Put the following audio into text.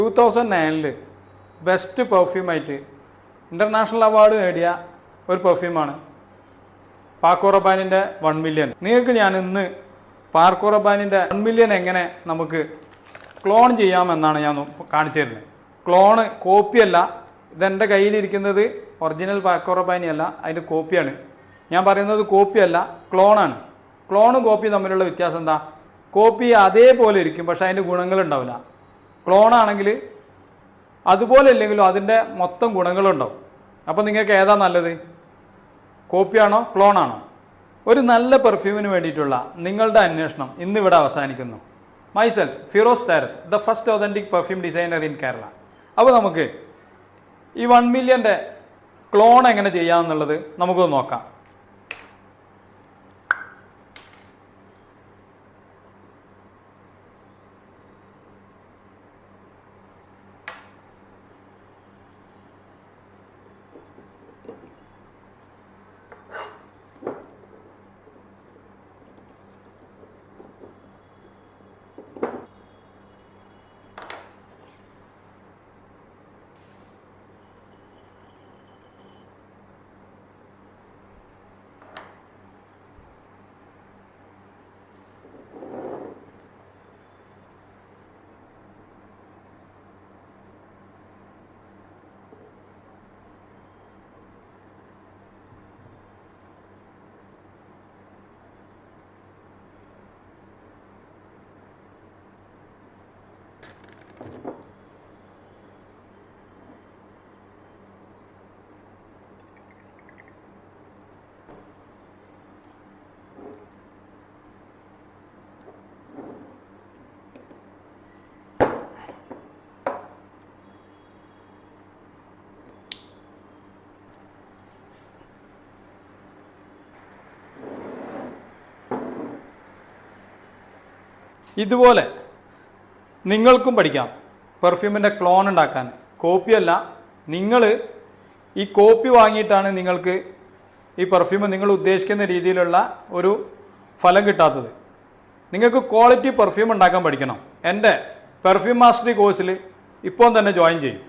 2009 best പെർഫ്യൂമായിട്ട് international award നേടിയ ഒരു പെർഫ്യൂമാണ് പാക്കോ റബാനിൻ്റെ 1 million. നിങ്ങൾക്ക് ഞാൻ ഇന്ന് പാക്കോ റബാനിൻ്റെ 1 മില്യൺ എങ്ങനെ നമുക്ക് ക്ലോൺ ചെയ്യാമെന്നാണ് ഞാൻ കാണിച്ചു തരുന്നത്. ക്ലോണ് കോപ്പിയല്ല, ഇതെൻ്റെ കയ്യിലിരിക്കുന്നത് ഒറിജിനൽ പാക്കോ റബാനി അല്ല, അതിൻ്റെ കോപ്പിയാണ്. ഞാൻ പറയുന്നത് കോപ്പിയല്ല, ക്ലോണാണ്. ക്ലോണും കോപ്പി തമ്മിലുള്ള വ്യത്യാസം എന്താ? കോപ്പി അതേപോലെ ഇരിക്കും, പക്ഷേ അതിൻ്റെ ഗുണങ്ങളുണ്ടാവില്ല. ക്ലോണാണെങ്കിൽ അതുപോലെ ഇല്ലെങ്കിലും അതിൻ്റെ മൊത്തം ഗുണങ്ങളുണ്ടാവും. അപ്പോൾ നിങ്ങൾക്ക് ഏതാ നല്ലത്? കോപ്പിയാണോ ക്ലോണാണോ? ഒരു നല്ല പെർഫ്യൂമിന് വേണ്ടിയിട്ടുള്ള നിങ്ങളുടെ അന്വേഷണം ഇന്നിവിടെ അവസാനിക്കുന്നു. Myself Firoz Tharath, the first authentic perfume designer in Kerala. അപ്പോൾ നമുക്ക് ഈ 1 മില്യൻ്റെ ക്ലോൺ എങ്ങനെ ചെയ്യാമെന്നുള്ളത് നമുക്കൊന്ന് നോക്കാം. ഇതുപോലെ നിങ്ങൾക്കും പഠിക്കാം പെർഫ്യൂമിൻ്റെ ക്ലോൺ ഉണ്ടാക്കാൻ. കോപ്പിയല്ല, നിങ്ങൾ ഈ കോപ്പി വാങ്ങിയിട്ടാണ് നിങ്ങൾക്ക് ഈ പെർഫ്യൂം നിങ്ങൾ ഉദ്ദേശിക്കുന്ന രീതിയിലുള്ള ഒരു ഫലം കിട്ടാത്തത്. നിങ്ങൾക്ക് ക്വാളിറ്റി പെർഫ്യൂം ഉണ്ടാക്കാൻ പഠിക്കണം. എൻ്റെ പെർഫ്യൂം മാസ്റ്ററി കോഴ്സിൽ ഇപ്പോൾ തന്നെ ജോയിൻ ചെയ്യും.